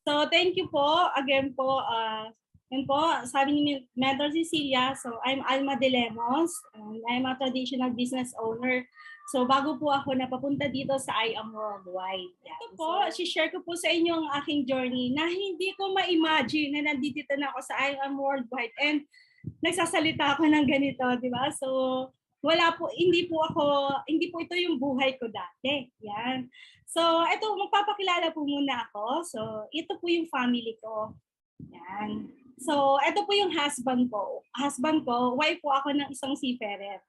So thank you po again po. Yun po, sabi ni Mentor Cecilia, so I'm Alma De Lemos, and I'm a traditional business owner. So bago po ako napapunta dito sa I Am Worldwide. Ito po, share ko po sa inyo ang aking journey na hindi ko ma-imagine na nandito na ako sa I Am Worldwide and nagsasalita ako ng ganito, di ba? So wala po, hindi po ito yung buhay ko dati. Yan. So, ito, magpapakilala po muna ako. So, ito po yung family ko. Yan. So, ito po yung husband ko. Wife po ako ng isang seafarer.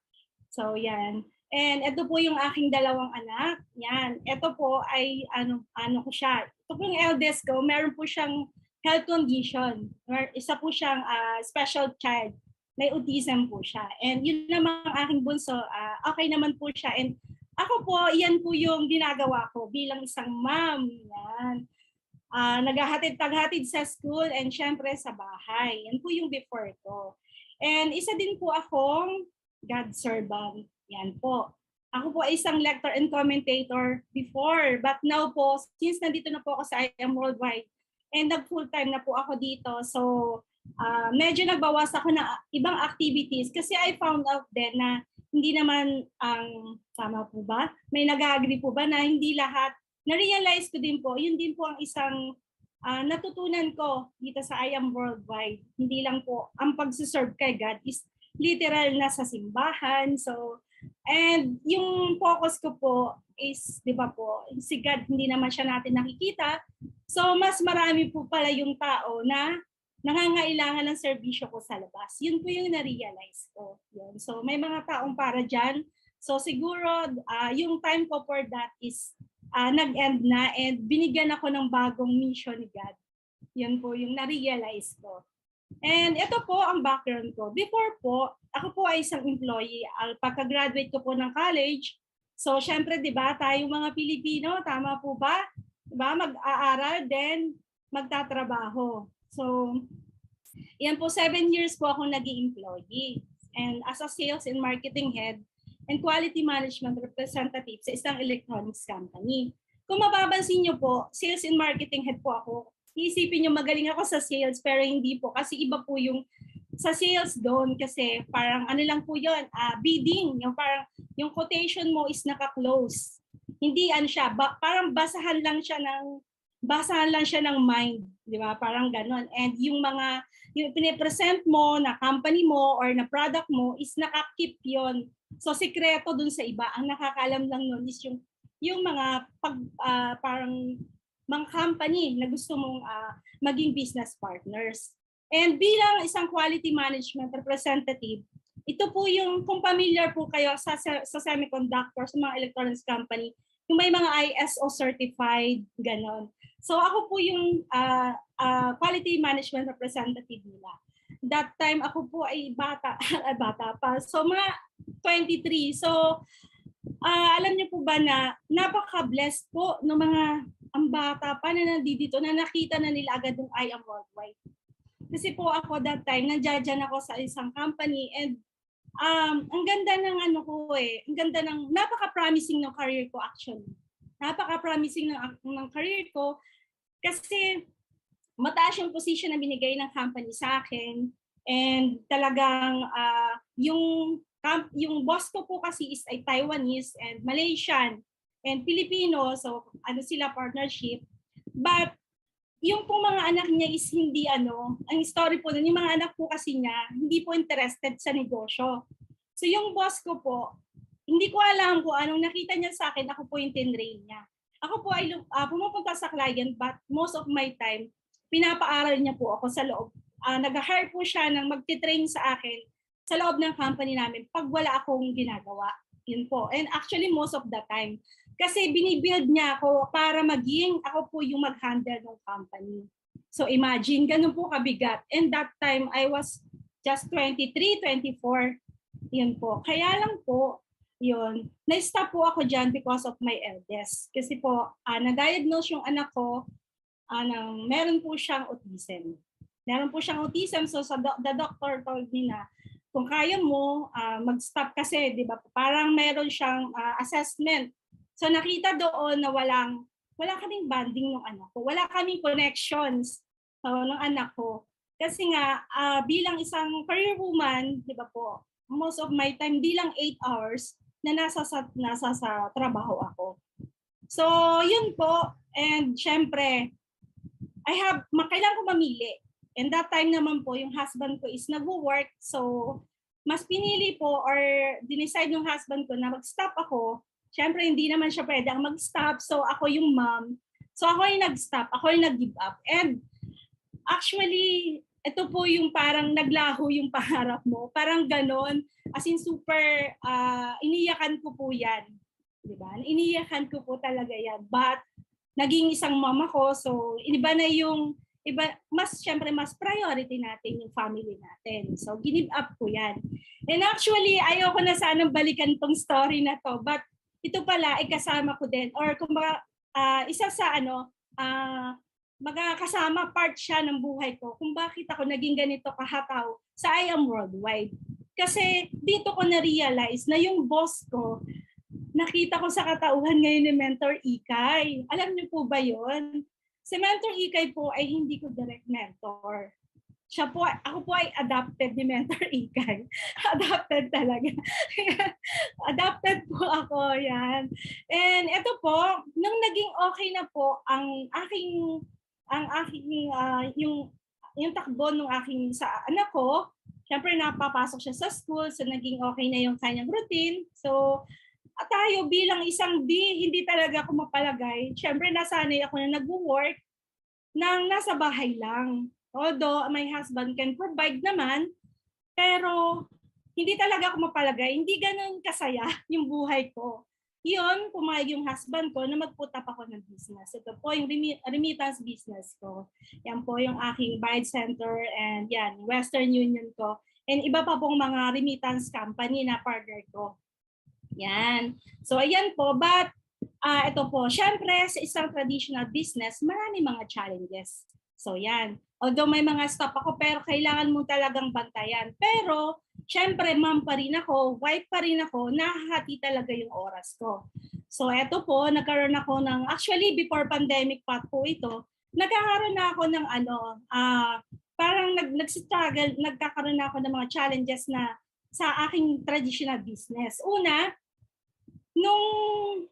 So, yan. And ito po yung aking dalawang anak. Yan. Ito po ay, ano ko siya. Ito po yung eldest ko. Meron po siyang health condition. Isa po siyang special child. May autism po siya. And yun naman ang aking bunso. Okay naman po siya. And ako po, yan po yung ginagawa ko bilang isang mom. Yan. Taghatid sa school and syempre sa bahay. Yan po yung before ko. And isa din po akong God servant. Yan po. Ako po ay isang lector and commentator before. But now po, since nandito na po ako sa I Am Worldwide, and nag-full time na po ako dito. So, medyo nagbawas ako ng ibang activities kasi I found out din na hindi naman ang tama po ba? May nag-agree po ba na hindi lahat? Na-realize ko din po, yun din po ang isang natutunan ko dito sa I Am Worldwide. Hindi lang po ang pagsiserve kay God is literal na sa simbahan. So, and yung focus ko po is, di ba po, si God hindi naman siya natin nakikita. So, mas marami po pala yung tao na nangangailangan ng serbisyo ko sa labas. Yun po yung na-realize ko. Yun. So may mga taong para dyan. So siguro yung time ko for that is nag-end na and binigyan ako ng bagong mission ni God. Yun po yung na-realize ko. And ito po ang background ko. Before po, ako po ay isang employee. Pagka-graduate ko po ng college, so syempre 'di ba, tayong mga Pilipino, tama po ba? 'Di ba, mag-aaral then magtatrabaho. So, yan po, 7 years po akong naging employee. And as a sales and marketing head and quality management representative sa isang electronics company. Kung mapapansin nyo po, sales and marketing head po ako. Iisipin nyo magaling ako sa sales pero hindi po kasi iba po yung sa sales doon kasi parang ano lang po yun, bidding. Yung parang yung quotation mo is naka-close. Hindi ano siya, parang basahan lang siya ng mind, di ba? Parang ganon. And yung pinipresent mo na company mo or na product mo is nakakip yon. So sikreto dun sa iba. Ang nakakaalam lang nun is yung mga parang mga company na gusto mong maging business partners. And bilang isang quality management representative, ito po yung, kung familiar po kayo sa semiconductor, sa mga electronics company, yung may mga ISO certified, ganon. So ako po yung quality management representative nila. That time ako po ay bata pa. So mga 23. So alam niyo po ba na napaka-blessed po ng mga ang bata pa na nandito na nakita na nila agad yung I Am Worldwide. Kasi po ako that time, nandiyan ako sa isang company and ang ganda ng ang ganda ng, napaka-promising ng career ko actually. Napaka-promising ng career ko kasi mataas yung position na binigay ng company sa akin and talagang yung boss ko po kasi is ay Taiwanese and Malaysian and Filipino, so ano sila partnership. But yung pong mga anak niya is hindi ang story po nun, yung mga anak po kasi niya, hindi po interested sa negosyo. So yung boss ko po, hindi ko alam kung anong nakita niya sa akin, ako po yung tinrain niya. Ako po ay pumupunta sa client but most of my time, pinapaaral niya po ako sa loob. Nag-hire po siya ng magtitrain sa akin sa loob ng company namin pag wala akong ginagawa. Yun po. And actually most of the time, kasi binibuild niya ako para maging ako po yung mag-handle ng company. So imagine, ganun po kabigat. And that time, I was just 23, 24. Yun po. Kaya lang po, yun, na-stop po ako dyan because of my eldest. Kasi po, na-diagnose yung anak ko, meron po siyang autism. Meron po siyang autism, so the doctor told me na, kung kaya mo, mag-stop kasi, di ba? Parang meron siyang assessment. So nakita doon na walang wala kaming bonding ng anak ko. Wala kaming connections ng anak ko. Kasi nga, bilang isang career woman, di ba po, most of my time, di lang 8 hours na nasa sa trabaho ako. So, yun po. And syempre, kailangan ko mamili. And that time naman po, yung husband ko is nag-work. So, mas pinili po or dinicide yung husband ko na mag-stop ako. Syempre, hindi naman siya pwede ang mag-stop. So, ako yung mom. So, ako yung nag-stop. Ako yung nag-give up. And actually, ito po yung parang naglaho yung pangarap mo. Parang ganon. As in, super, iniyakan ko po yan. Diba? Iniyakan ko po talaga yan. But, naging isang mama ko. So, syempre mas priority natin yung family natin. So, give up ko yan. And actually, ayoko na sanang balikan tong story na to. But, ito pala, kasama ko din. Or kumbaga, isa sa magkakasama part siya ng buhay ko kung bakit ako naging ganito kahataw sa I Am Worldwide. Kasi dito ko na-realize na yung boss ko, nakita ko sa katauhan ngayon ni Mentor Ikay. Alam niyo po ba yon? Si Mentor Ikay po ay hindi ko direct mentor. Ako po ay adopted ni Mentor Ikay. Adopted talaga. Adopted po ako, yan. And ito po, nung naging okay na po ang aking yung takbo ng aking sa anak ko, syempre napapasok siya sa school, so naging okay na yung kanyang routine. So, tayo bilang isang hindi talaga ako mapalagay. Syempre nasanay ako na nag-work nang nasa bahay lang. Although my husband can provide naman, pero hindi talaga ako mapalagay. Hindi ganun kasaya yung buhay ko. Yun, pumayag yung husband ko na mag-put up ako ng business. Ito po yung remittance business ko. Yan po yung aking Bayad Center and yan, Western Union ko. And iba pa pong mga remittance company na partner ko. Yan. So ayan po, but ito po, syempre sa isang traditional business, marami mga challenges. So yan. Although may mga stop ako, pero kailangan mo talagang bantayan. Pero syempre, mom pa rin ako, wife pa rin ako, nahahati talaga yung oras ko. So eto po, nagkaroon ako ng, actually before pandemic pa po ito, nagkakaroon na ako ng parang nagsistruggle, nagkakaroon na ako ng mga challenges na sa aking traditional business. Una, nung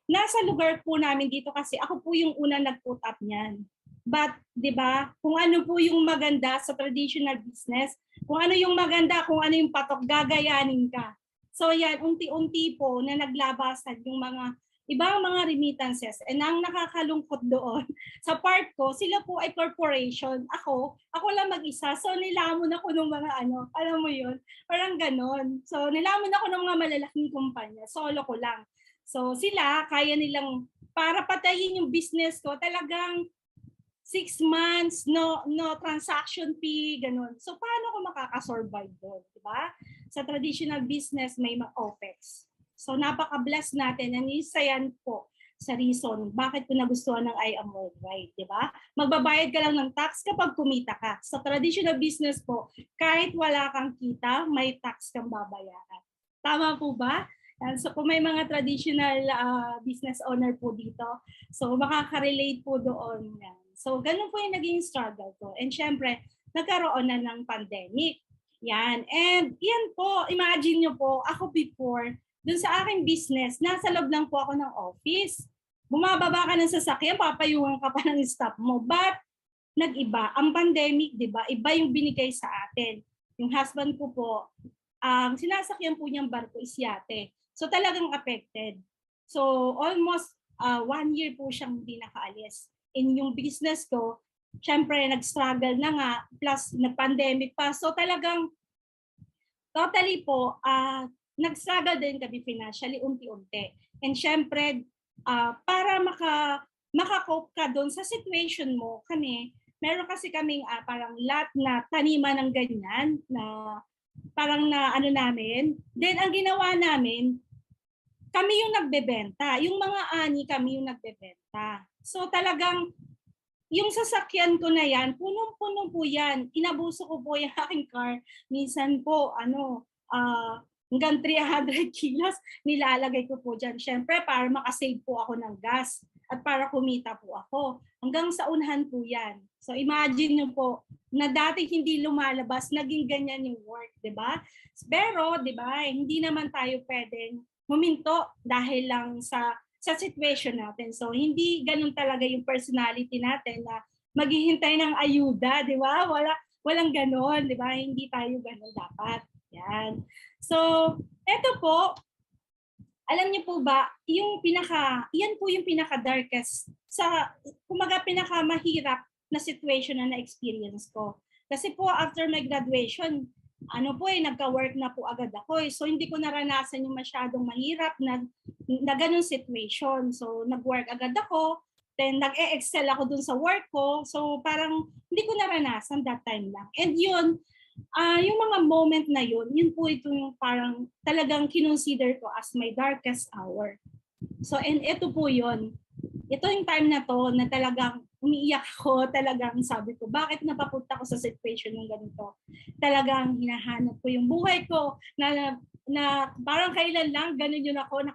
nasa lugar po namin dito kasi ako po yung una nag-put up niyan. But, di ba, kung ano po yung maganda sa traditional business, kung ano yung maganda, kung ano yung patok, gagayanin ka. So yan, unti-unti po na naglabasan yung mga ibang mga remittances. And ang nakakalungkot doon, sa part ko, sila po ay corporation. Ako lang mag-isa. So nilamon ako ng mga alam mo yun, parang ganon. So nilamon ako ng mga malalaking kumpanya. Solo ko lang. So sila, kaya nilang, para patayin yung business ko, talagang 6 months, no transaction fee, ganun. So, paano ko makakasurvive doon, di ba? Sa traditional business, may OPEX. So, napaka-bless natin. And isa yan po sa reason bakit ko nagustuhan ng I Am Worldwide, di ba? Magbabayad ka lang ng tax kapag kumita ka. Sa traditional business po, kahit wala kang kita, may tax kang babayaran. Tama po ba? So, kung may mga traditional business owner po dito, so makaka-relate po doon yan. So, ganun po yung naging struggle ko. And syempre, nagkaroon na ng pandemic. Yan. And yan po, imagine nyo po, ako before, dun sa aking business, nasa loob lang po ako ng office. Bumababa ka ng sasakyan, papayungan ka pa ng staff mo. But, nag-iba. Ang pandemic, di ba, iba yung binigay sa atin. Yung husband ko po, ang sinasakyan po niyang barko is yate. So, talagang affected. So, almost 1 year po siyang hindi nakaalis. In yung business ko, syempre nag-struggle na nga, plus nag-pandemic pa. So talagang totally po, nag-struggle din kami financially unti-unti. And syempre, para makakope ka doon sa situation mo, meron kasi kaming parang lot na taniman ng ganyan, na parang na namin. Then ang ginawa namin, kami yung nagbebenta. Yung mga ani, kami yung nagbebenta. So talagang, yung sasakyan ko na yan, punong-puno po yan. Inabuso ko po yung aking car. Minsan po, hanggang 300 kilos, nilalagay ko po dyan. Siyempre, para makasave po ako ng gas. at para kumita po ako. Hanggang sa unahan po yan. So imagine nyo po, na dati hindi lumalabas, naging ganyan yung work, di ba? Pero, di ba, hindi naman tayo pwedeng huminto dahil lang sa situation natin. So hindi ganun talaga yung personality natin na maghihintay ng ayuda, di ba? Walang ganon, di ba? Hindi tayo ganon dapat. Yan. So, eto po, alam niyo po ba, yan po yung pinaka-darkest, kumaga pinaka-mahirap na situation na na-experience ko. Kasi po, after my graduation, nagka-work na po agad ako. So, hindi ko naranasan yung masyadong mahirap na ganun situation. So, nag-work agad ako, then nag-e-excel ako dun sa work ko. So, parang hindi ko naranasan that time lang. And yun, yung mga moment na yun po ito yung parang talagang kinonsider ko as my darkest hour. So, and ito po yun. Ito yung time na to na talagang umiiyak ko, talagang sabi ko, bakit napapunta ko sa situation ng ganito? Talagang hinahanap ko yung buhay ko na parang kailan lang, ganun yun ako,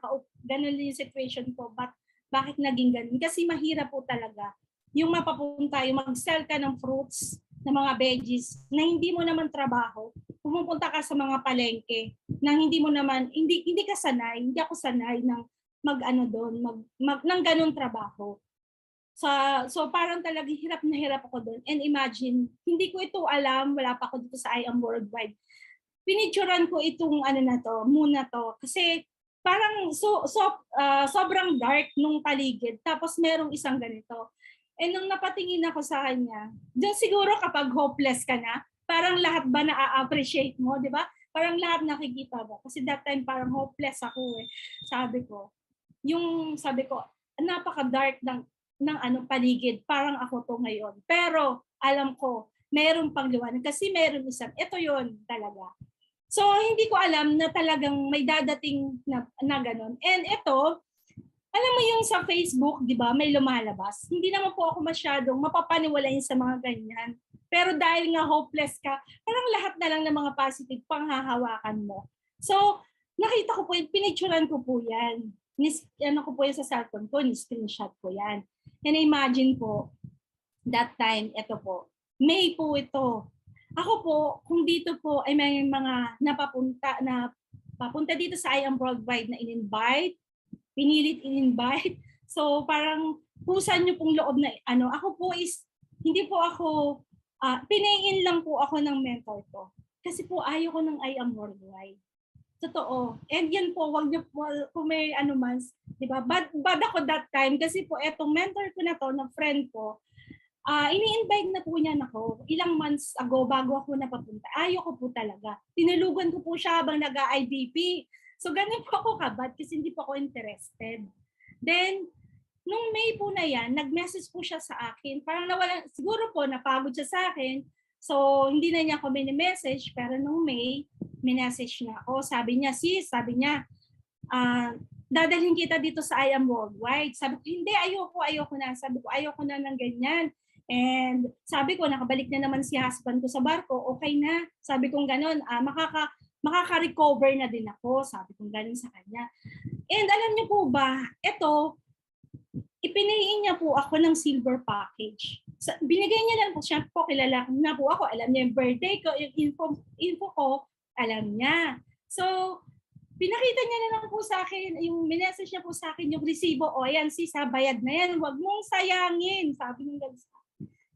ganun yung situation ko, but bakit naging ganun? Kasi mahirap po talaga yung mapapunta, yung mag-sell ka ng fruits, ng mga veggies na hindi mo naman trabaho, pumupunta ka sa mga palengke na hindi mo naman, hindi ka sanay, hindi ako sanay ng ng ganun trabaho. So parang talagang hirap na hirap ako doon. And imagine, hindi ko ito alam, wala pa ako dito sa I Am Worldwide. Pinicturean ko itong muna to, kasi parang sobrang dark nung paligid. Tapos merong isang ganito. And nung napatingin ako sa kanya, dyan siguro kapag hopeless ka na, parang lahat ba na-appreciate mo, di ba? Parang lahat nakikita mo. Kasi that time parang hopeless ako eh. Sabi ko, napaka-dark ng paligid. Parang ako to ngayon. Pero alam ko, meron pang liwanag. Kasi meron isang, ito yon talaga. So, hindi ko alam na talagang may dadating na ganun. And ito, alam mo yung sa Facebook, di ba, may lumalabas. Hindi naman po ako masyadong mapapaniwalain sa mga ganyan. Pero dahil nga hopeless ka, parang lahat na lang ng mga positive panghahawakan mo. So, nakita ko po, pinicturean ko po yan. Ko po yan sa cellphone ko, ni-screenshot ko yan. And imagine po, that time, ito po, May po ito. Ako po, kung dito po ay may mga papunta dito sa I Am Worldwide na in-invite, pinilit in-invite. So parang pusan niyo pong loob na ako po is, hindi po ako, pinayin lang po ako ng mentor ko. Kasi po ayaw ko ng I Am Worldwide. Totoo. And yan po, wag niyo po, kung may di ba? Bad ako that time kasi po etong mentor ko na to, na friend ko, ini-invite na po niya ako ilang months ago bago ako napapunta. Ayaw ko po talaga. Tinulugan ko po siya habang nag-IBP. So ganun po ako kabad kasi hindi po ako interested. Then, nung May po na yan, nag-message po siya sa akin. Parang siguro po napagod siya sa akin. So, hindi na niya ako mini-message. Pero nung May, minessage niya ako. Sabi niya, dadalhin kita dito sa I Am Worldwide. Sabi ko, hindi, ayoko na. Sabi ko, ayoko na ng ganyan. And sabi ko, nakabalik na naman si husband ko sa barko. Okay na. Sabi ko ganun, makaka-recover na din ako. Sabi ko ganun sa kanya. And alam niyo po ba, ito, ipinahiin niya po ako ng silver package. Binigay niya lang po, siya po, kilala na po ako, alam niya yung birthday ko, yung info ko, alam niya. So, pinakita niya na lang po sa akin, yung minessage niya po sa akin, yung resibo, ayan bayad na yan, huwag mong sayangin.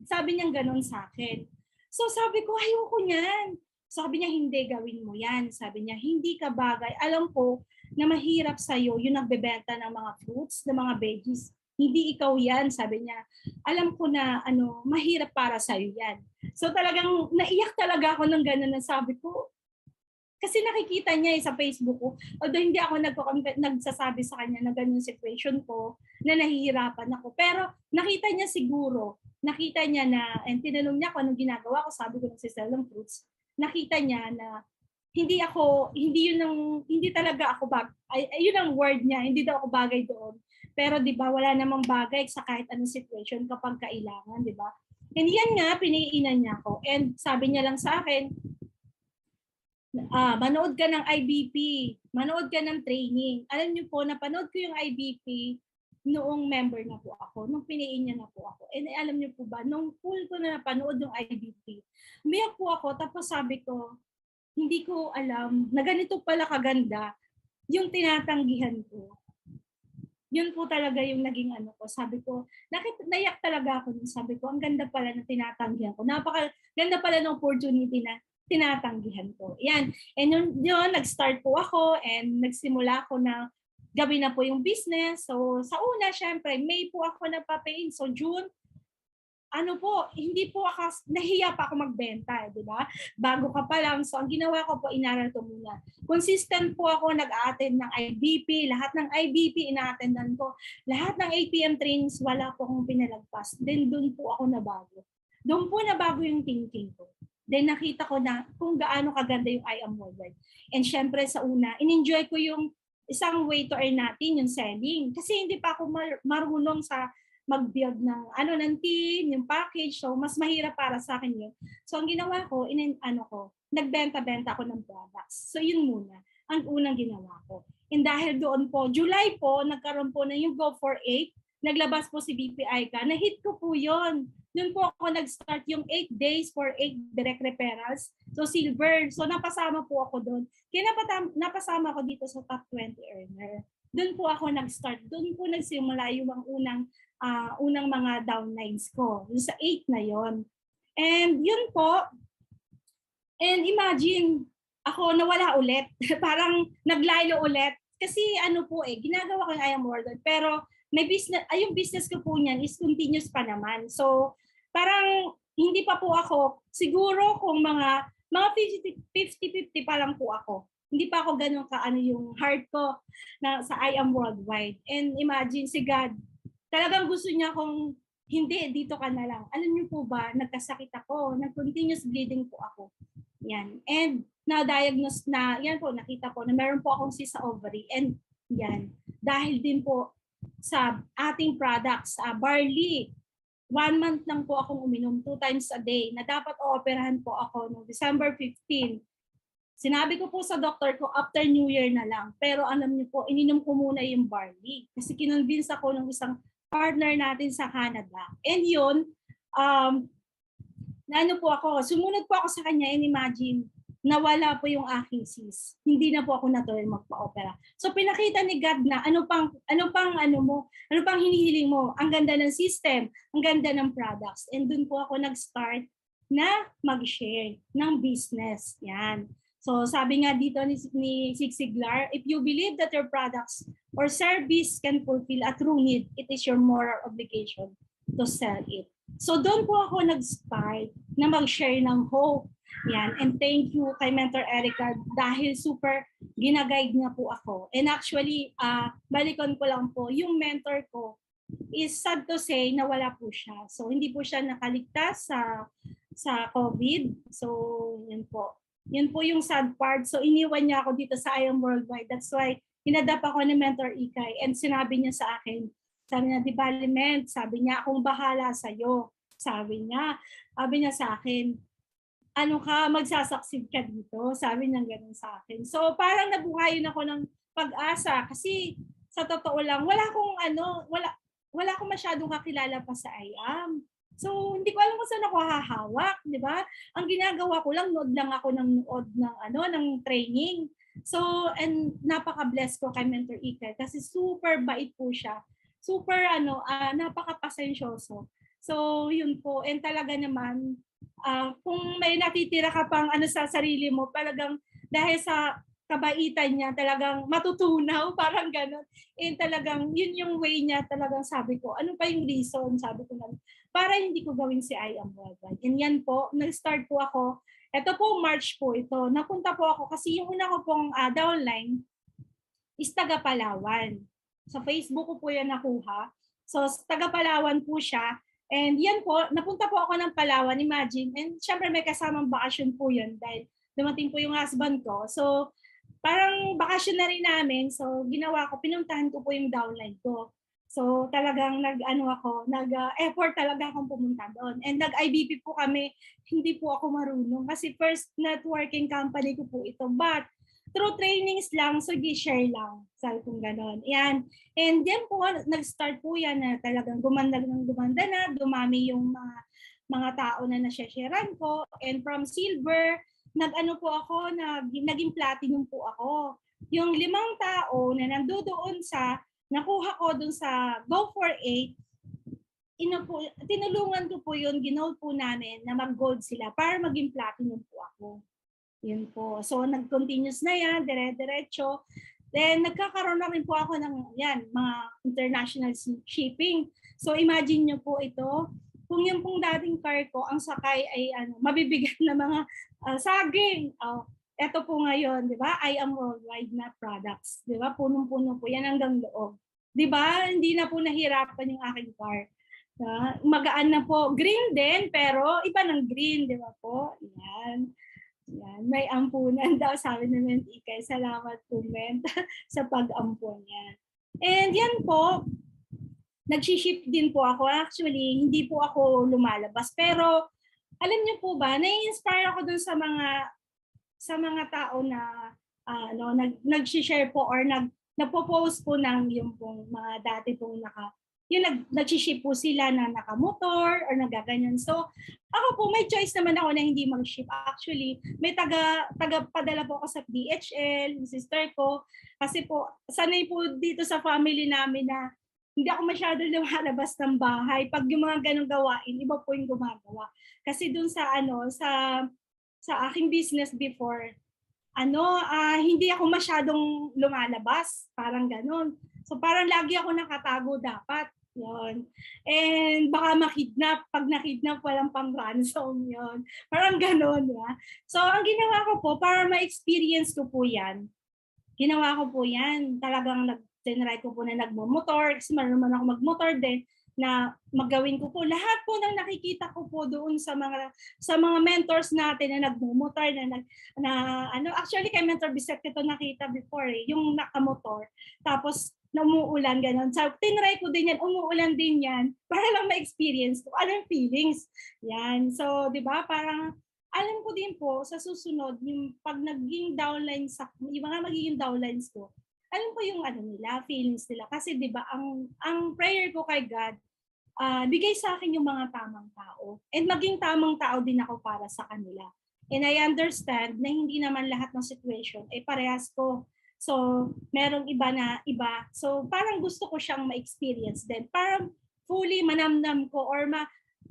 Sabi niya ganun sa akin. So sabi ko, ayoko niyan. Sabi niya, hindi, gawin mo yan. Sabi niya, hindi ka bagay. Alam ko na mahirap sa'yo yung nagbebenta ng mga fruits, ng mga veggies. Hindi ikaw yan, sabi niya. Alam ko na mahirap para sa'yo yan. So talagang naiyak talaga ako ng gano'n na sabi ko. Kasi nakikita niya sa Facebook ko, although hindi ako nagsasabi sa kanya na ganun situation ko, na nahihirapan ako. Pero nakita niya siguro, nakita niya na, and tinanong niya kung anong ginagawa ko, sabi ko nagsisell ng fruits. Nakita niya na hindi talaga ako yun ang word niya, hindi daw ako bagay doon. Pero 'di ba, wala namang bagay sa kahit anong situation kapag kailangan, 'di ba? And yan nga, piniinan niya ako. And sabi niya lang sa akin, manood ka ng IBP, manood ka ng training. Alam niyo po, napanood ko yung IBP, noong member na po ako, nung piniin niya na po ako. And alam niyo po ba, nung full ko na napanood yung IBP, umiyak po ako, tapos sabi ko, hindi ko alam na ganito pala kaganda yung tinatanggihan ko. Yun po talaga yung naging ano ko. Sabi ko, naiyak talaga ako. Sabi ko, ang ganda pala na tinatanggihan ko. Napakaganda pala ng opportunity na tinatanggihan ko. Yan. And yun, nag-start po ako and nagsimula ako na gawin na po yung business. So, sa una, syempre, May po ako nagpa-paint. So, June, ano po, hindi po ako, nahiya pa ako magbenta, di ba? Bago ka pa lang. So, ang ginawa ko po, inaral ko muna. Consistent po ako nag-attend ng IBP. Lahat ng IBP, ina-attendan ko. Lahat ng 8 PM trainings, wala po akong pinalagpas. Then, doon po ako nabago. Doon po nabago yung thinking ko. Then, nakita ko na kung gaano kaganda yung I Am Worldwide. And syempre, sa una, in-enjoy ko yung isang way to earn natin, yung selling. Kasi hindi pa ako marunong sa mag-build ng ng team, yung package. So, mas mahirap para sa akin yun. So, ang ginawa ko, nagbenta-benta ako ng products. So, yun muna ang unang ginawa ko. And dahil doon po, July po, nagkaroon po na yung Go for 8. Naglabas po si BPI ka. Na-hit ko po yun. Doon po ako nag-start yung 8 days for 8 direct referrals. So, silver. So, napasama po ako doon. Kaya napasama ako dito sa top 20 earner. Doon po ako nag-start. Doon po nagsimula yung unang mga downlines ko. Yung sa 8 na yon. And yun po, and imagine, ako nawala ulit. Parang naglaylo ulit. Kasi ano po ginagawa ko yung I Am Worldwide. Pero may business, yung business ko po niyan is continuous pa naman. So, parang hindi pa po ako, siguro kung mga 50-50 pa lang po ako. Hindi pa ako ganun yung heart ko na sa I Am Worldwide. And imagine si God, talagang gusto niya kung hindi, dito ka na lang. Alam niyo po ba, nagkasakit ako, nag-continuous bleeding po ako. Yan. And na-diagnose na, yan po, nakita po na meron po akong cyst sa ovary. And yan, dahil din po sa ating products, barley, 1 month lang po akong uminom 2 times a day na dapat ooperahan po ako noong December 15. Sinabi ko po sa doctor ko after New Year na lang. Pero alam niyo po, ininom ko muna yung barley. Kasi kinonvince ako ng isang partner natin sa Canada. And yun, po ako, sumunod po ako sa kanya and imagine, nawala po yung aking cyst. Hindi na po ako natuloy magpa-opera. So pinakita ni God na ano pang hinihiling mo? Ang ganda ng system, ang ganda ng products. And dun po ako nag-start na mag-share ng business. Yan. So sabi nga dito ni Zig Ziglar, if you believe that your products or service can fulfill a true need, it is your moral obligation to sell it. So doon po ako nag-start na mag-share ng hope. Yan. And thank you kay Mentor Erica dahil super ginaguide niya po ako. And actually, balikan ko lang po, yung mentor ko is sad to say na wala po siya. So hindi po siya nakaligtas sa COVID. So yun po. Yun po yung sad part. So iniwan niya ako dito sa I Am Worldwide. That's why hinadap ako ni Mentor Ikay and sinabi niya sa akin, sabi niya, di Baliment, sabi niya, akong bahala sa'yo. Sabi niya sa akin, ano ka, magsasucceed ka dito. Sabi niya ganun sa akin. So parang nabuhayin ako ng pag-asa kasi sa totoo lang, wala akong masyadong kakilala pa sa IAM. So, hindi ko alam kung saan ako hahawak, di ba? Ang ginagawa ko lang, nood ng training. So, and napaka-bless ko kay Mentor Ike kasi super bait po siya. Super, napaka-pasensyoso. So, yun po. And talaga naman, kung may natitira ka pang sa sarili mo, talagang dahil sa kabaitan niya, talagang matutunaw, parang gano'n. And talagang, yun yung way niya, talagang sabi ko, ano pa yung reason? Sabi ko lang, para hindi ko gawin si I Am Worldwide. And yan po, nag-start po ako. Ito po, March po ito. Napunta po ako kasi yung una ko pong downline is taga Palawan. Sa Facebook ko po yan nakuha. So, taga Palawan po siya. And yan po, napunta po ako ng Palawan, imagine. And syempre may kasamang bakasyon po yan dahil dumating po yung husband ko. So, parang bakasyon na rin namin. So, ginawa ko, pinuntahan ko po yung downline ko. So, talagang nag-effort talaga akong pumunta doon. And nag-IBP po kami, hindi po ako marunong. Kasi first networking company ko po ito. But, through trainings lang, so share lang. Sabi kong gano'n. Yan. And then po, nag-start po yan na talagang gumanda na, dumami yung mga tao na nasya-sharean ko. And from silver, nag-ano po ako, naging platinum po ako. Yung 5 tao na nandoon nakuha ko dun sa Go for 8, tinulungan ko po yun, ginold po namin na mag-gold sila para maging platinum po ako. Yun po. So, nag-continuous na yan, dire-diretso. Then, nagkakaroon na rin po ako ng mga international shipping. So, imagine nyo po ito, kung yung pong dating car ko, ang sakay ay mabibigat na mga saging. Ito po ngayon, di ba? I am worldwide na products. Di ba? Punong-puno po. Yan hanggang loob. Di ba? Hindi na po nahirapan yung aking car. Magaan na po. Green din, pero iba ng green. Di ba po? Yan. Yan, may ampunan daw, sabi ni Ment Ikay. Salamat po, Ment, sa pag-ampun niya. And yan po, nag-ship din po ako. Actually, hindi po ako lumalabas. Pero, alam niyo po ba, nai-inspire ako dun sa mga tao na nag-share po or nagpo-post po ng yung pong mga dati pong nag-ship po sila na nakamotor or nagaganyan. So, ako po, may choice naman ako na hindi mag-ship. Actually, may taga-padala po ako sa DHL, yung sister ko. Kasi po, sanay po dito sa family namin na hindi ako masyado lumalabas ng bahay. Pag yung mga ganong gawain, iba po yung gumagawa. Kasi dun sa aking business before, hindi ako masyadong lumalabas. Parang ganon. So parang lagi ako nakatago dapat. Yon. And baka makidnap. Pag nakidnap, walang pang-ransom yon. Parang ganon. Ya? So ang ginawa ko po, para ma-experience ko po yan, talagang tinry ko po na nagmo-motor. Kasi marunong ako mag-motor din na magawin ko po lahat po ng nakikita ko po doon sa mga mentors natin na nagmo-motor actually kay Mentor Bisette ito nakita before yung nakamotor tapos umuulan ganon. So tinry ko din yan, umuulan din yan para lang ma-experience ko anong feelings. Yan. So 'di ba parang alam ko din po sa susunod yung pag naging downlines yung mga magiging downlines ko, alam ko yung nila, feelings nila. Kasi 'di ba ang prayer ko kay God, bigay sa akin yung mga tamang tao. And maging tamang tao din ako para sa kanila. And I understand na hindi naman lahat ng situation ay parehas ko. So, merong iba. So, parang gusto ko siyang ma-experience din. Parang fully manamnam ko or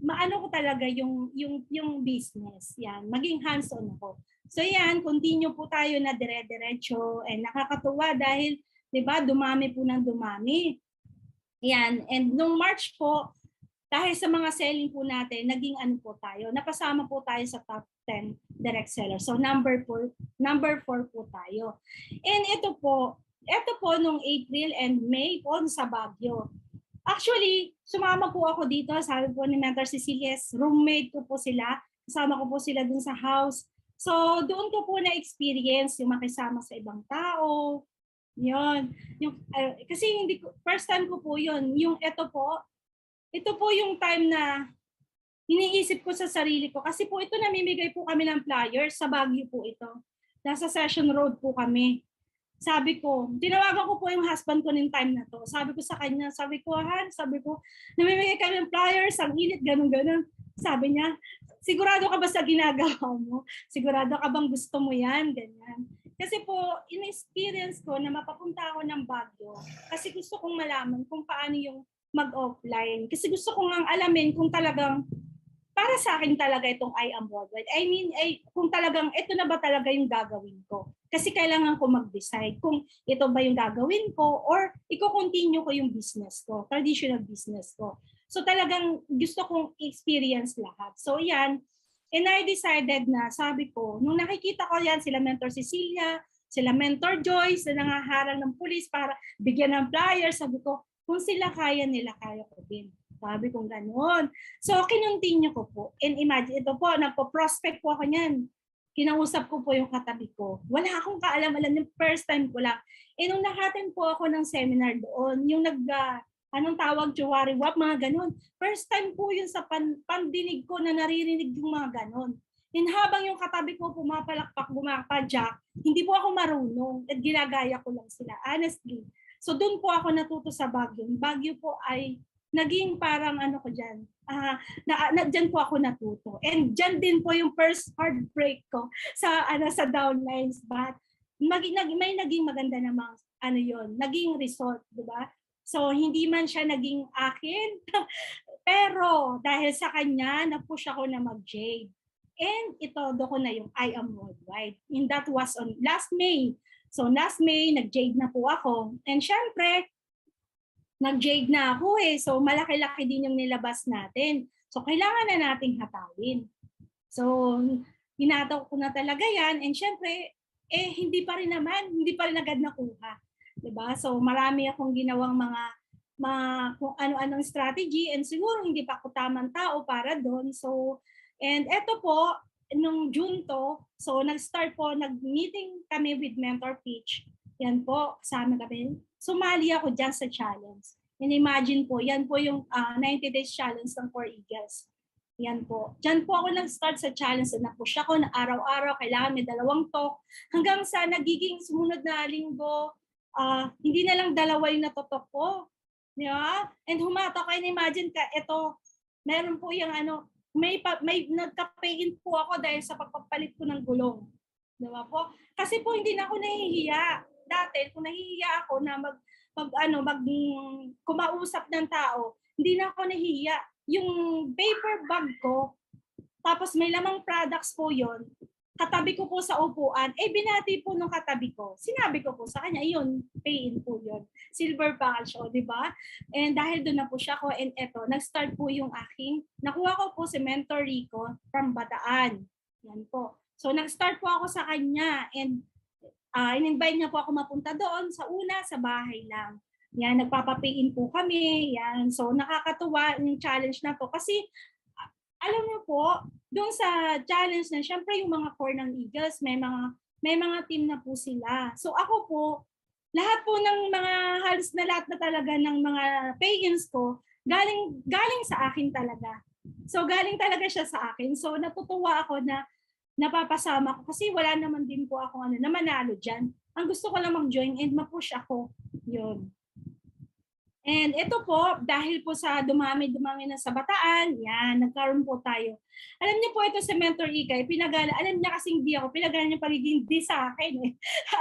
maano ko talaga yung business. Yan, maging hands-on ako. So yan, continue po tayo na dire-diretso and nakakatuwa dahil 'di ba, dumami po ng dumami. Yan, and nung March po, dahil sa mga selling po natin, naging po tayo, napasama po tayo sa top 10 direct sellers. So number 4 po tayo. And ito po nung April and May po sa Baguio. Actually, sumama po ako dito, sabi po ni Mentor Cecilia, roommate ko po sila, kasama ko po sila dun sa house. So, doon ko po na-experience yung makisama sa ibang tao. Yun. Kasi first time ko po yun. Ito po yung time na iniisip ko sa sarili ko. Kasi po ito namimigay po kami ng flyers sa Baguio po ito. Nasa Session Road po kami. Sabi ko, tinawagan ko po yung husband ko ng time na to. Sabi ko sa kanya, namimigay kami ng flyers, ang init, ganun-ganun. Sabi niya, sigurado ka ba sa ginagawa mo? Sigurado ka bang gusto mo yan? Ganyan. Kasi po, in-experience ko na mapapunta ako ng Baguio kasi gusto kong malaman kung paano yung mag-offline. Kasi gusto kong alamin kung talagang para sa akin talaga itong I am worldwide. I mean, kung talagang ito na ba talaga yung gagawin ko. Kasi kailangan ko mag-decide kung ito ba yung gagawin ko or i-continue ko yung business ko, traditional business ko. So talagang gusto kong experience lahat. So yan, and I decided na, sabi ko, nung nakikita ko yan, sila Mentor Cecilia, sila Mentor Joyce, na nangaharang ng pulis para bigyan ng flyer, sabi ko, kung sila kaya nila, kaya ko din. Sabi kong gano'n. So, kinontinue ko po. And imagine, ito po, nagpo-prospect po ako niyan. Kinausap ko po yung katabi ko. Wala akong kaalam-alam, yung first time ko lang. E nung nakatin po ako ng seminar doon, yung anong tawag, Chuwari-wap, mga gano'n. First time po yun sa pandinig ko na naririnig yung mga gano'n. And habang yung katabi ko pumapalakpak, bumapadyak, hindi po ako marunong at ginagaya ko lang sila, honestly. So doon po ako natuto sa Baguio. Baguio po ay naging parang ano ko dyan, dyan po ako natuto. And dyan din po yung first heartbreak ko sa downlines. But may naging maganda namang ano yon, naging result, di ba? So hindi man siya naging akin, pero dahil sa kanya, na-push ako na mag-Jade. And itodo ko na yung I Am Worldwide. And that was on last May. So last May, nag-Jade na po ako. And syempre, nag-Jade na ako eh. So malaki-laki din yung nilabas natin. So kailangan na nating hatawin. So hinataw ko na talaga yan. And syempre, hindi pa rin agad nakuha. Diba? So marami akong ginawang mga kung ano-anong strategy and siguro hindi pa ako tamang tao para doon. So, and eto po, nung June to, so nag-start po, nag-meeting kami with Mentor Pitch. Yan po, kasama kami. Sumali ako dyan sa challenge. And imagine po, yan po yung 90 days challenge ng 4 Eagles. Yan po. Diyan po ako nag-start sa challenge. Na-push ako na araw-araw, kailangan may 2 talk. Hanggang sa nagiging sumunod na linggo, hindi na lang 2 yung natutok ko. Di ba? And humatak kayo, imagine ka, ito, meron po yung may nagka-pay-in po ako dahil sa pagpapalit ko ng gulong. Di ba po? Kasi po hindi na ako nahihiya. Dati, kung nahihiya ako na kumausap ng tao, hindi na ako nahihiya. Yung paper bag ko, tapos may lamang products po yon, katabi ko po sa upuan, binati po nung katabi ko. Sinabi ko po sa kanya, yun, pay-in po yun. Silver package, di ba? And dahil doon na po siya ko, and eto, nag-start po yung nakuha ko po si Mentor Rico from Bataan. Yan po. So nag-start po ako sa kanya, and in-invite niya po ako mapunta doon sa bahay lang. Yan, nagpapa-pay-in po kami. Yan. So nakakatuwa yung challenge na to kasi alam mo po, doon sa challenge na, syempre yung mga core ng Eagles, may mga team na po sila. So ako po, lahat po ng mga halos na lahat na talaga ng mga pay-ins ko, galing sa akin talaga. So galing talaga siya sa akin. So natutuwa ako na napapasama ko kasi wala naman din po ako na manalo dyan. Ang gusto ko lang mag-join and ma-push ako. Yun. And ito po, dahil po sa dumami na sa Bataan, yan, nagkaroon po tayo. Alam niyo po ito si Mentor Ikay, alam niya kasing di ako, pinagala niya pagiging di sa akin eh.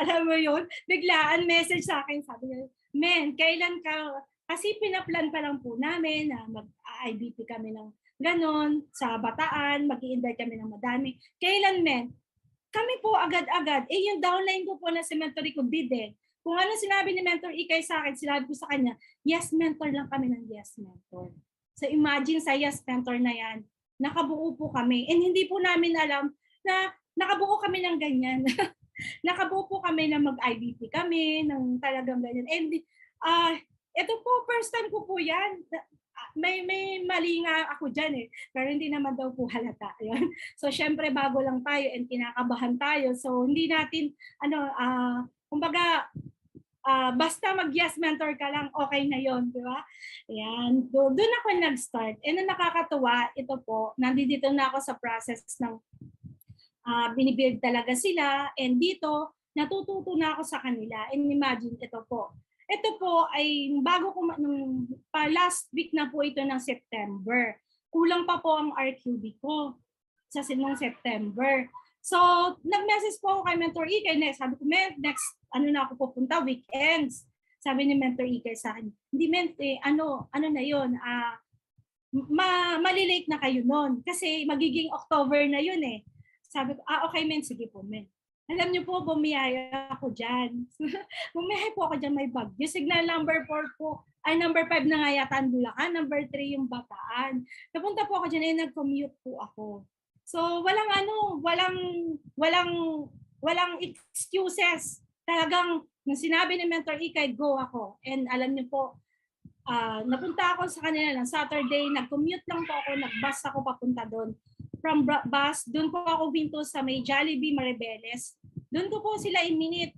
Alam mo yun? Biglaan message sa akin, sabi niya, men, kailan ka, kasi pinaplan pa lang po namin na mag-IBP kami ng ganon, sa Bataan, mag-i-invite kami ng madami. Kailan men? Kami po agad-agad, yung downline ko po na si Mentor Rico bid eh. Kung ano sinabi ni Mentor Ikay sa akin, sinabi ko sa kanya, yes mentor lang kami ng yes mentor. So imagine sa yes mentor na yan, nakabuo po kami. And hindi po namin alam na nakabuo kami ng ganyan. Nakabuo po kami na mag-IBP kami, ng talagang ganyan. And ito po, first time ko po yan. May mali nga ako dyan eh. Pero hindi naman daw po halata. Yun. So syempre bago lang tayo and kinakabahan tayo. So hindi natin, kumbaga, basta mag-yes mentor ka lang, okay na yon, di ba? Ayan. Doon ako nag-start. And nakakatuwa, ito po, nandito na ako sa process ng binibuild talaga sila. And dito, natututo na ako sa kanila. And imagine, ito po. Ito po ay bago ko, last week na po ito ng September. Kulang pa po ang RQB ko sa sinong September. So, nag-message po ako kay Mentor Ikay. Sabi ko, next, na ako pupunta, weekends. Sabi ni Mentor Ikay sa akin, hindi ano na yun, malilate na kayo nun. Kasi magiging October na yun eh. Sabi ko, okay men, sige po men. Alam niyo po, bumiyaya ako dyan. Bumiyaya po ako dyan, may Baguio. Signal number 4 po, number 5 na nga yata ang Bulacan, number 3 yung Bataan. Napunta po ako dyan, nag-commute po ako. So walang excuses. Talagang nung sinabi ni Mentor Ikay, go ako. And alam niyo po, napunta ako sa kanila ng Saturday, nag-commute lang po ako, nag-bus ako papunta doon. From bus, doon po ako winto sa may Jollibee Maribeles. Doon ko po sila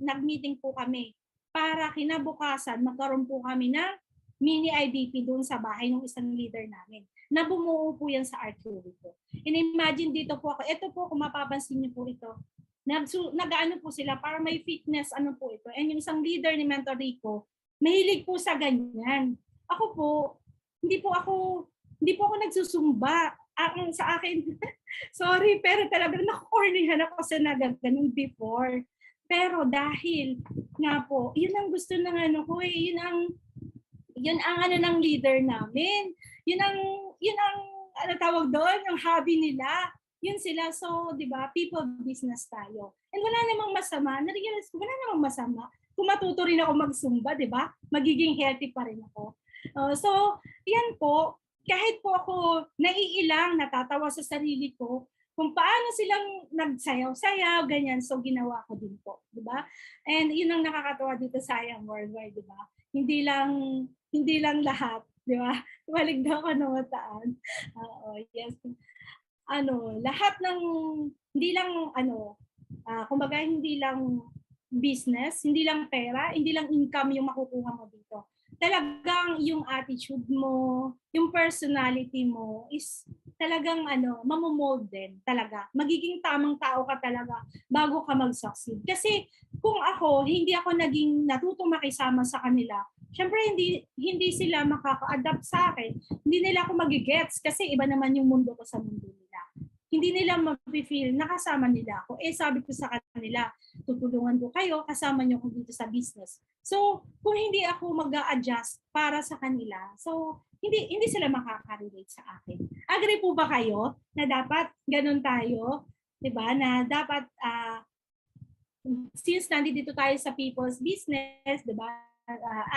nag-meeting po kami para kinabukasan magkaroon po kami na mini IDP doon sa bahay ng isang leader namin na bumuo po yan sa RQB ko. And imagine dito po ako, ito po kung mapapansin niyo po ito, nag-ano po sila para may fitness, ano po ito. And yung isang leader ni Mentor Rico, mahilig po sa ganyan. Ako po, hindi po ako nagsusumba. Sa akin, sorry, pero talagang nakornihan ako sa nagaganon before. Pero dahil nga po, yun ang gusto ng ano ko eh, yun ang ano ng leader namin. Yun ang ano tawag doon, yung hobby nila. Yun sila. So, di ba, people business tayo. And wala namang masama. Na-realize ko, wala namang masama. Kung matuto rin ako magsumba, di ba? Magiging healthy pa rin ako. So, yan po. Kahit po ako naiilang, natatawa sa sarili ko, kung paano silang nagsayaw-sayaw, ganyan. So, ginawa ko din po. Di ba? And yun ang nakakatawa dito sa I Am Worldwide, di ba? Hindi lang lahat, di ba? Walig daw ka na mataan. Yes. Lahat ng, hindi lang, kumbaga, hindi lang business, hindi lang pera, hindi lang income yung makukuha mo dito. Talagang yung attitude mo, yung personality mo is talagang mamomold din talaga. Magiging tamang tao ka talaga bago ka mag-succeed. Kasi kung ako, hindi ako naging natutong makisama sa kanila, syempre hindi sila makaka-adapt sa akin. Hindi nila ako magigets kasi iba naman yung mundo ko sa mundo nila. Hindi nila ma-feel nakasama nila ako. Sabi ko sa kanila, tutulungan ko kayo, kasama nyo ko dito sa business. So, kung hindi ako mag-a-adjust para sa kanila, so hindi sila makaka-relate sa akin. Agree po ba kayo na dapat ganun tayo? 'Di ba? Na dapat since nandito tayo sa people's business, 'di ba?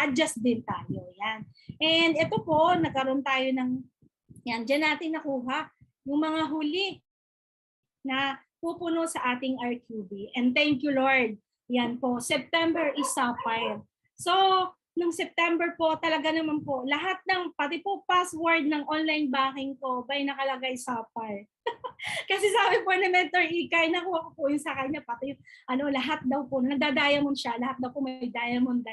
Adjust din tayo. Yan. And ito po, nagkaroon tayo ng yan, diyan natin nakuha yung mga huli na pupuno sa ating RQB. And thank you, Lord. Yan po. September is sapphire. So, nung September po, talaga naman po, lahat ng, pati po password ng online banking ko, by nakalagay sapphire. Kasi sabi po ni Mentor Ikay, nakuha ko po yung sa kanya, pati lahat daw po, nagda-diamond siya, lahat daw po may diamond.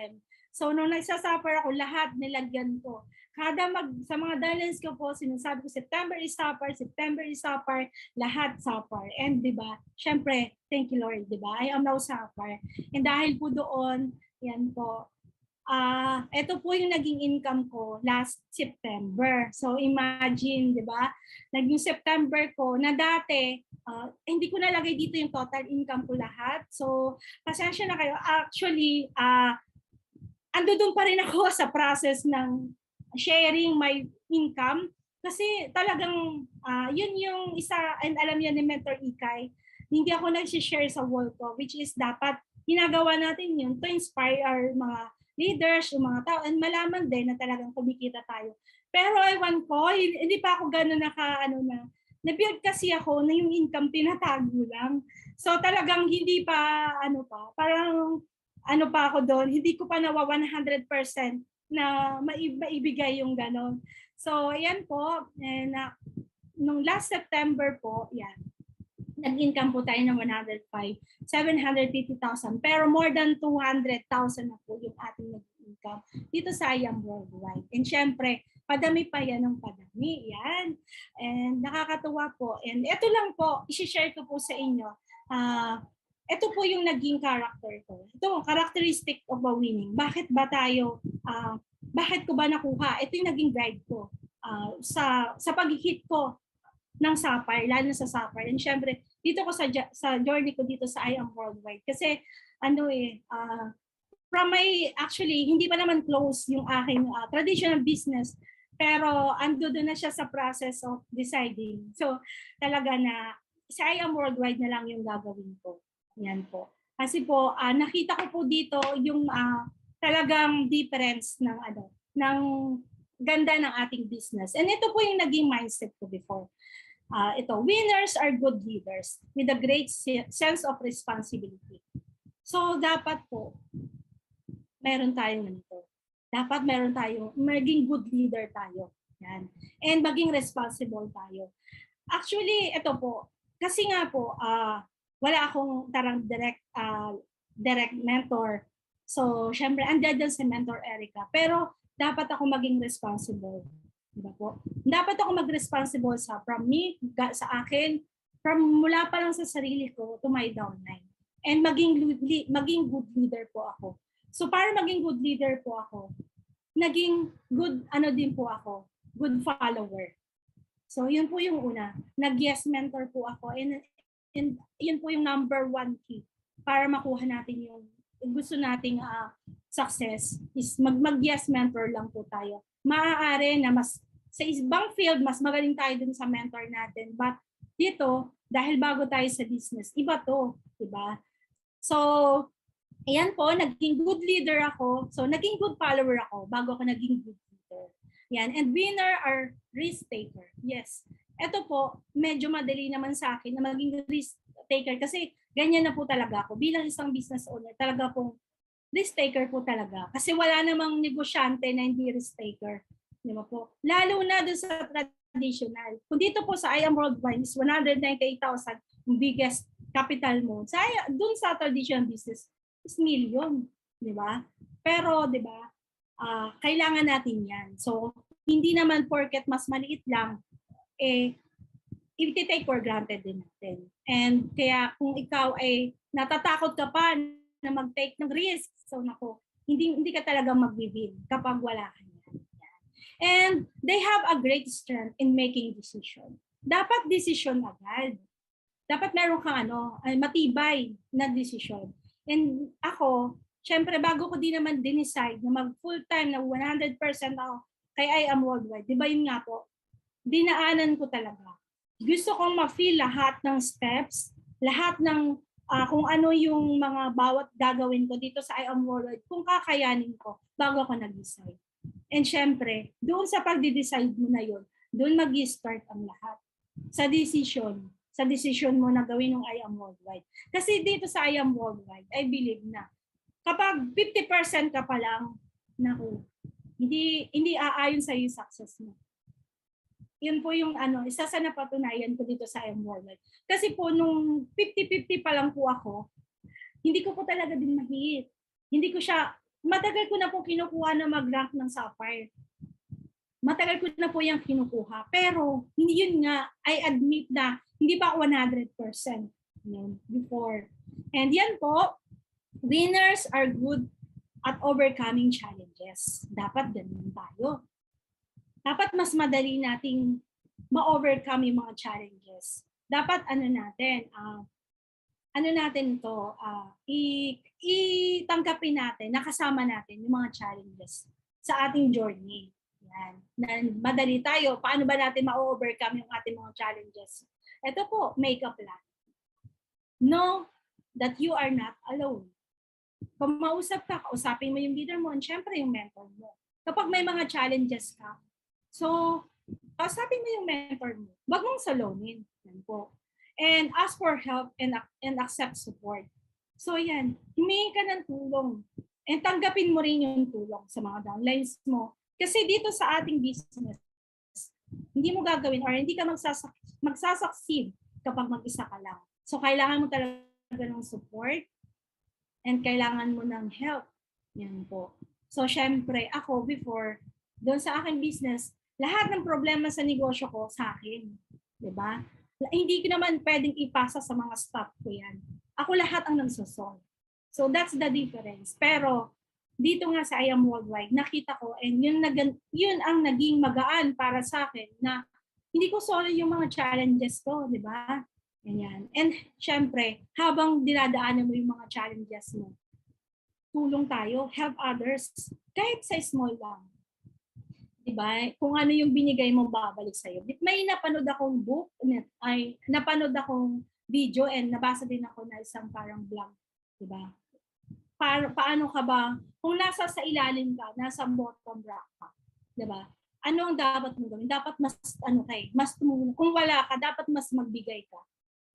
So, nung nagsasapphire ako, lahat nilagyan ko. Sa mga diamonds ko po, sinasabi ko, September is sapphire, lahat sapphire. And di ba, syempre, thank you Lord, di ba? I am now sapphire. And dahil po doon, yan po, ito po yung naging income ko last September. So imagine, di ba? Naging September ko na dati, hindi ko nalagay dito yung total income ko lahat. So, pasensya na kayo. Actually, ando doon pa rin ako sa process ng sharing my income kasi talagang yun yung isa, and alam niya ni Mentor Ikay, hindi ako nag-share sa wall ko, which is dapat ginagawa natin yun to inspire our mga leaders, yung mga tao, and malaman din na talagang kumikita tayo. Pero ewan ko, hindi pa ako gano'n na-build kasi ako na yung income tinatago lang. So talagang hindi pa, parang pa ako doon, hindi ko pa nawa 100% na maibigay yung ganon. So, ayan po. And nung last September po, yan, nag-income po tayo ng 750,000. Pero more than 200,000 na po yung ating nag-income dito sa I Am Worldwide. And syempre, padami pa yan ng padami. Yan. And nakakatuwa po. And ito lang po, isi-share ko po sa inyo. Ito po yung naging character ko. Ito, characteristic of a winning. Bakit ba tayo, bakit ko ba nakuha? Ito yung naging guide ko sa pag-hit ko ng sapphire, lalo na sa sapphire. And syempre, dito ko sa journey ko dito sa I Am Worldwide. Kasi, actually, hindi pa naman close yung aking traditional business. Pero, doon na siya sa process of deciding. So, talaga na, sa I Am Worldwide na lang yung gagawin ko. Yan po. Kasi po, nakita ko po dito yung talagang difference ng ganda ng ating business. And ito po yung naging mindset ko before. Winners are good leaders with a great sense of responsibility. So, dapat po, meron tayong ganito. Dapat meron tayo, maging good leader tayo. Yan. And maging responsible tayo. Actually, ito po, kasi nga po, wala akong direct mentor. So, syempre, andyan si Mentor Erica. Pero, dapat ako maging responsible. Diba po? Dapat ako mag-responsible from me, sa akin, from mula pa lang sa sarili ko to my downline. And maging good leader po ako. So para maging good leader po ako, naging good din po ako, good follower. So yun po yung una. Nag-yes mentor po ako, and yun po yung number one key para makuha natin yung gusto nating success is mag-yes mentor lang po tayo. Maaari na sa ibang field, mas magaling tayo dun sa mentor natin. But dito, dahil bago tayo sa business, iba to, diba? So, ayan po, naging good leader ako. So, naging good follower ako bago ako naging good leader. Yan. And winner are risk taker. Yes. Ito po, medyo madali naman sa akin na maging risk taker kasi ganyan na po talaga ako. Bilang isang business owner, talaga pong risk taker po talaga. Kasi wala namang negosyante na hindi risk taker. Di ba po? Lalo na doon sa traditional. Kung dito po sa I Am Worldwide is 198,000 yung biggest capital mo. Doon sa traditional business is million. Di ba? Pero, di ba, kailangan natin yan. So, hindi naman porket mas maliit lang, i-take for granted din natin. And kaya kung ikaw ay natatakot ka pa na mag-take ng risk, so nako, hindi ka talaga mag-win kapag wala ka yan. And they have a great strength in making decision. Dapat decision agad. Dapat meron kang matibay na decision. And ako, syempre bago ko din naman decide na mag full-time na 100% ako kay I Am Worldwide, di ba yun nga po, dinaanan ko talaga. Gusto kong ma-feel lahat ng steps, lahat ng kung ano yung mga bawat gagawin ko dito sa I Am Worldwide, kung kakayanin ko bago ako nag-decide. And syempre, doon sa pag-decide mo na yun, doon mag-start ang lahat. Sa decision mo na gawin ng I Am Worldwide. Kasi dito sa I Am Worldwide, I believe na kapag 50% ka pa lang, naku, hindi aayon sa yung success mo. Yun po yung isa sa napatunayan ko dito sa I Am Worldwide. Kasi po nung 50-50 pa lang po ako, hindi ko po talaga din ma-hit. Matagal ko na po kinukuha na mag-rank ng Sapphire. Matagal ko na po yung kinukuha. Pero hindi yun nga, I admit na hindi pa 100% before. And yan po, winners are good at overcoming challenges. Dapat ganun tayo. Dapat mas madali nating ma-overcome yung mga challenges. Dapat itanggapin natin, nakasama natin yung mga challenges sa ating journey. Yan. Na madali tayo, paano ba natin ma-overcome yung ating mga challenges? Ito po, make a plan. Know that you are not alone. Kung mausap ka, kausapin mo yung leader mo, and syempre yung mentor mo. Kapag may mga challenges ka, so, kausapin mo yung mentor mo. Huwag mong salonin. Yan po. And ask for help and accept support. So yan, humingi ka ng tulong. And tanggapin mo rin yung tulong sa mga downlines mo. Kasi dito sa ating business, hindi mo gagawin or hindi ka magsasucceed kapag mag-isa ka lang. So kailangan mo talaga ng support and kailangan mo ng help. Yan po. So syempre, ako before, doon sa aking business, lahat ng problema sa negosyo ko sa akin. Diba? Hindi ko naman pwedeng ipasa sa mga staff ko yan. Ako lahat ang nagsosolve. So that's the difference. Pero dito nga sa I Am Worldwide, nakita ko and yun ang naging magaan para sa akin na hindi ko solo yung mga challenges ko, di ba? Ganyan. And syempre, habang dinadaanan mo yung mga challenges mo, tulong tayo, help others, kahit sa small lang. Diba? Kung ano yung binigay mo, babalik sa'yo. May napanood akong book, napanood akong video, and nabasa din ako na isang parang blog. Diba? Paano ka ba, kung nasa sa ilalim ka, nasa bottom rock ka, diba? Ano ang dapat mo gawin? Dapat mas tumulong. Kung wala ka, dapat mas magbigay ka.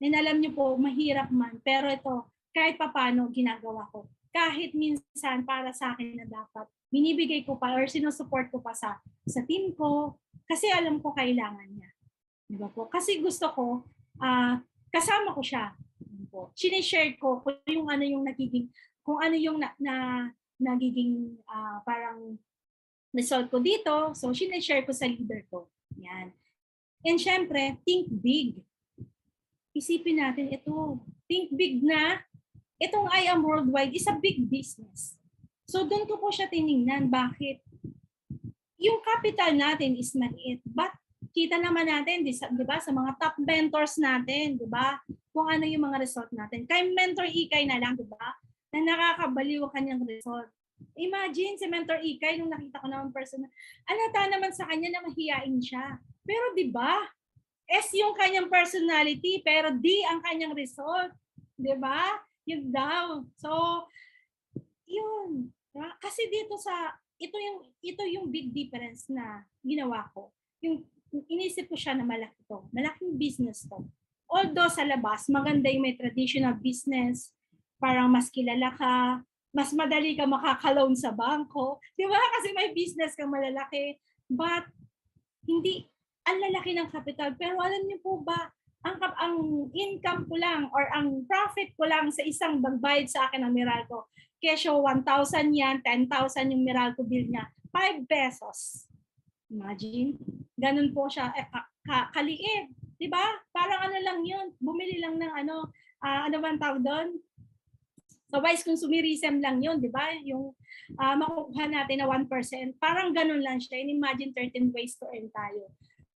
And alam niyo po, mahirap man. Pero ito, kahit paano ginagawa ko. Kahit minsan para sa akin na dapat binibigay ko pa or sinusupport ko pa sa team ko kasi alam ko kailangan niya. Di ba po? Kasi gusto ko, kasama ko siya. Sinishare ko kung yung ano yung nagiging, kung ano yung nagiging parang result ko dito. So, sinashare ko sa leader ko. Yan. And syempre, think big. Isipin natin ito. Think big na itong I Am Worldwide is a big business. So, doon ko po siya tiningnan. Bakit? Yung capital natin is maliit. But kita naman natin, di ba, sa mga top mentors natin, di ba, kung ano yung mga result natin. Kay Mentor Ikay na lang, di ba, na nakakabaliw ang kanyang result. Imagine si Mentor Ikay, nung nakita ko naman personal, alata naman sa kanya na mahiyain siya. Pero di ba, S yung kanyang personality, pero D ang kanyang result. Di ba? Yun daw. So, yun. Kasi dito sa, ito yung big difference na ginawa ko. Yung inisip ko siya na malaki to. Malaking business to. Although sa labas, maganda yung may traditional business, parang mas kilala ka, mas madali ka makaka-loan sa bangko. Di ba? Kasi may business kang malalaki. But, hindi, ang lalaki ng capital. Pero alam niyo po ba, ang income ko lang or ang profit ko lang sa isang magbayad sa akin ng Meralco, kesyo 1,000 yan, 10,000 yung Meralco bill niya, 5 pesos. Imagine, ganun po siya, kaliit. Diba? Parang ano lang yun, bumili lang ng ano bang tawag doon? So wise consumerism lang yun, di ba? Yung makukuha natin na 1%, parang ganun lang siya. And imagine 13 ways to earn tayo.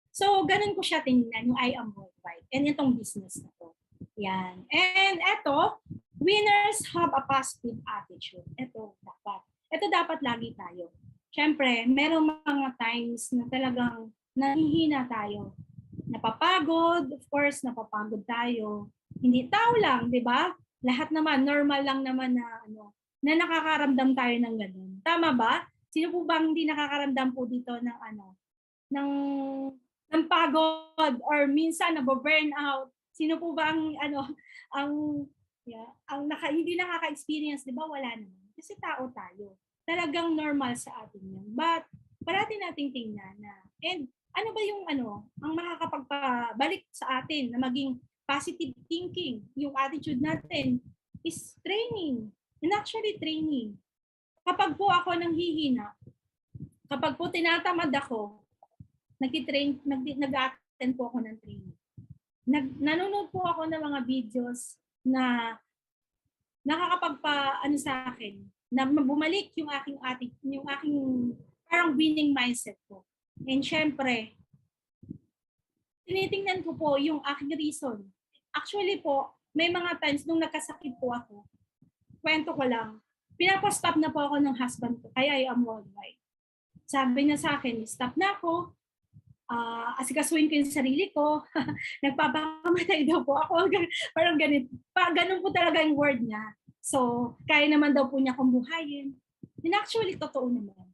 So ganun ko siya tingnan, yung I Am Worldwide. And itong business na to. Yan. And eto, winners have a positive attitude. Ito dapat lagi tayo. Siyempre, merong mga times na talagang nahihina tayo. Napapagod, of course, napapagod tayo. Hindi tao lang, di ba? Lahat naman, normal lang naman na na nakakaramdam tayo ng ganun. Tama ba? Sino po bang hindi nakakaramdam po dito ng ng pagod or minsan na-burn out? Sino po ba ang hindi nakaka-experience, 'di ba? Wala naman. Kasi tao tayo. Talagang normal sa atin 'yan. But parati nating tingnan na and ano ba yung ang makakapagpabalik sa atin na maging positive thinking, yung attitude natin is training. And actually training. Kapag po ako nanghihina, kapag po tinatamad ako, nag-attend po ako ng training. Nanonood po ako ng mga videos na nakakapagpa sa akin na bumalik yung aking parang winning mindset ko. And syempre, tinitingnan ko po yung aking reason. Actually po, may mga times nung nagkasakit po ako, kwento ko lang, pinapastop na po ako ng husband ko, kaya I Am Worldwide. Sabi niya sa akin, stop na ako, asikasuhin ko yung sarili ko, nagpapakamatay daw po ako, parang ganun. Ganun po talaga yung word niya. So, kaya naman daw po niya kong buhayin. And actually, totoo naman.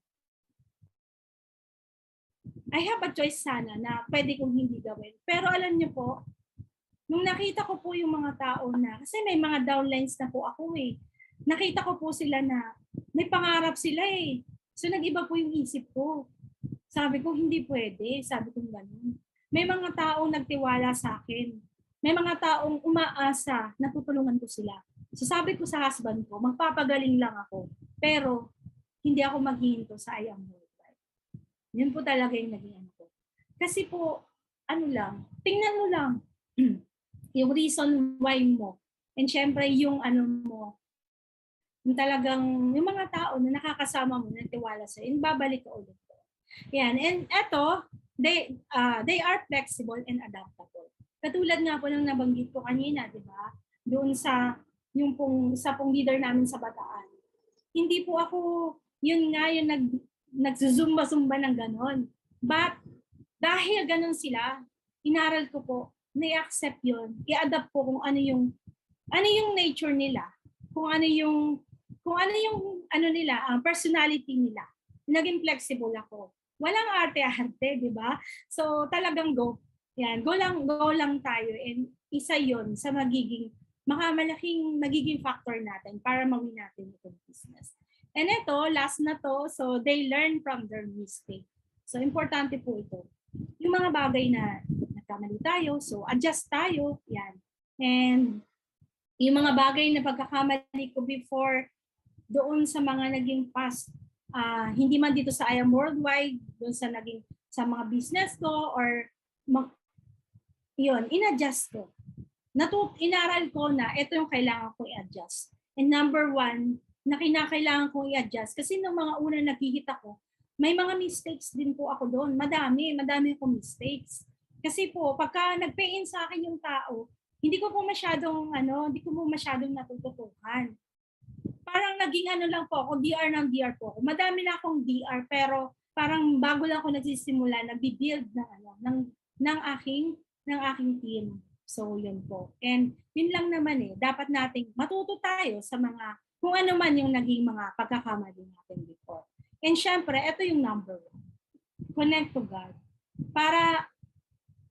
I have a choice sana na pwede kong hindi gawin. Pero alam niyo po, nung nakita ko po yung mga tao na, kasi may mga downlines na po ako eh. Nakita ko po sila na may pangarap sila eh. So nag-iba po yung isip ko. Sabi ko, hindi pwede. Sabi ko ganun. May mga taong nagtiwala sa akin. May mga taong umaasa na tutulungan ko sila. So sabi ko sa husband ko, magpapagaling lang ako. Pero hindi ako maghihinto sa I Am Worldwide. Yun po talaga yung naging ko. Kasi po, tingnan mo lang yung reason why mo. And syempre yung yung talagang yung mga tao na nakakasama mo, na tiwala sa'yo, yung babalik ka ulit. Yan. And eto, they are flexible and adaptable. Katulad nga po ng nabanggit ko kanina, di ba? Doon sa sa leader namin sa Bataan. Hindi po ako, yun nga yung nagzuzumba-zumba ng ganon. But dahil ganon sila, inaral ko po, na-accept yun, i-adapt po kung ano yung nature nila, kung ano yung nila, personality nila. Naging flexible ako. Walang arte-arte, di ba? So talagang go. Yan, go lang tayo. And isa yon sa magiging factor natin para mawin natin itong business. And ito, last na to, so they learn from their mistake. So importante po ito. Yung mga bagay na nagkamali tayo, so adjust tayo, yan. And yung mga bagay na pagkakamali ko before, doon sa mga naging past hindi man dito sa I Am Worldwide, dun sa naging sa mga business ko or yun, in-adjust ko. Inaral ko na ito yung kailangan ko i-adjust. And number one, na kinakailangan kong i-adjust kasi nung mga una nakikita ko, may mga mistakes din po ako doon. Madami akong mistakes. Kasi po, pagka nag-pay in sa akin yung tao, hindi ko po masyadong natututukan. Parang naging lang po ako, DR ng DR po ako. Madami na akong DR pero parang bago lang ako nagsisimula, nagbi-build ng aking team. So, yun po. And yun lang naman dapat nating matuto tayo sa mga, kung ano man yung naging mga pagkakamali natin before. And syempre, ito yung number one. Connect to God.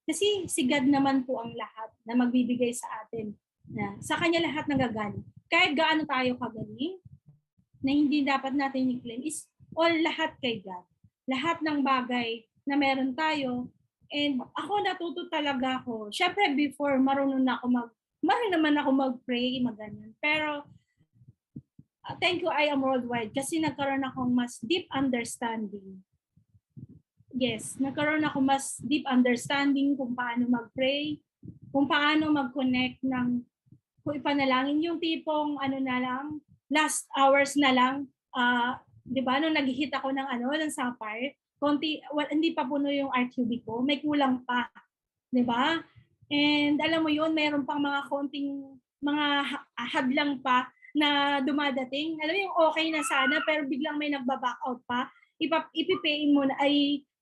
Kasi si God naman po ang lahat na magbibigay sa atin. Sa Kanya lahat nagagaling. Kahit gaano tayo kagaling, na hindi dapat natin i-claim is all lahat kay God. Lahat ng bagay na meron tayo. And ako natuto talaga ako. Syempre before marunong naman ako mag-pray, mag-ganyan. Pero thank you I Am Worldwide kasi nagkaroon akong mas deep understanding. Yes, nagkaroon ako mas deep understanding kung paano mag-pray, kung paano mag-connect kung ipanalangin yung tipong last hours na lang, 'di ba, nung nag-hit ako ng sapphire, hindi pa puno yung RQB ko, may kulang pa, 'di ba? And alam mo yun, mayroon pang mga konting mga hadlang pa na dumadating. Alam mo yung okay na sana pero biglang may nagba-back out pa, ipipayin mo na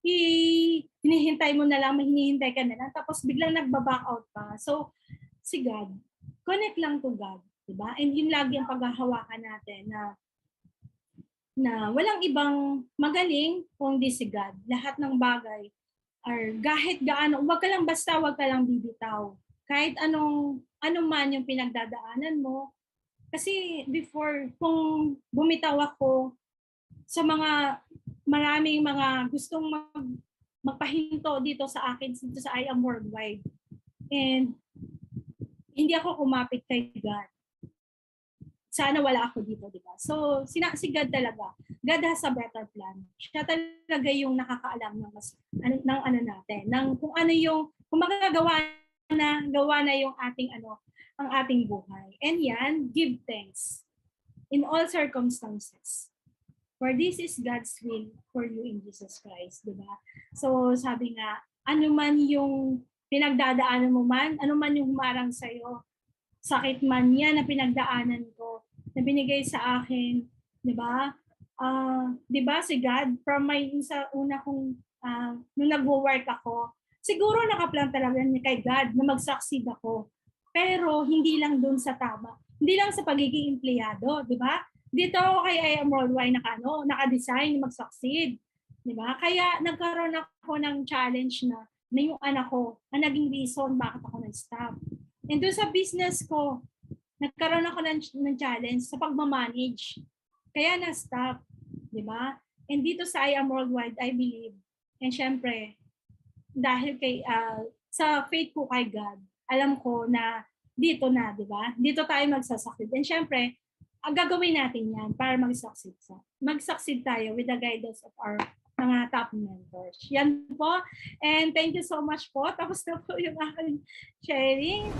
hinihintay mo na lang, hinihintay ka na lang, tapos biglang nagba-back out pa. So, si God, connect lang to God, 'di ba? And yun lagi ang paghahawakan natin na walang ibang magaling kundi si God. Lahat ng bagay or kahit gaano, wag ka lang bibitaw. Kahit ano man yung pinagdadaanan mo. Kasi before, kung bumitaw ako sa maraming mga gustong magpahinto dito sa akin, dito sa I Am Worldwide. And hindi ako kumapit kay God. Sana wala ako dito, di ba? So, si God talaga. God has a better plan. Siya talaga yung nakakaalam ng natin, kung magagawa gawa na yung ang ating buhay. And yan, give thanks in all circumstances. For this is God's will for you in Jesus Christ, di ba? So, sabi nga, ano man yung pinagdadaanan mo man, ano man yung humarang sa'yo, sakit man yan na pinagdaanan ko, na binigay sa akin, di ba? Di ba si God, from sa una kong, nung nag-work ako, siguro nakaplan talaga kay God na mag-succeed ako. Pero hindi lang dun sa tama. Hindi lang sa pagiging empleyado, di ba? Dito ako kay I Am Worldwide naka-design mag-succeed. Di ba? Kaya nagkaroon ako ng challenge na yung anak ko, ang naging reason bakit ako nag-stop. And doon sa business ko, nagkaroon ako ng challenge sa pagmamanage. Kaya na-stop. Di ba? And dito sa I Am Worldwide, I believe. And syempre, dahil sa faith ko kay God, alam ko na dito na, di ba? Dito tayo magsasucceed. And syempre, gagawin natin yan para mag-succeed. Mag-succeed tayo with the guidance of our mga top mentors. Yan po. And thank you so much po. Tapos na po yung aking sharing.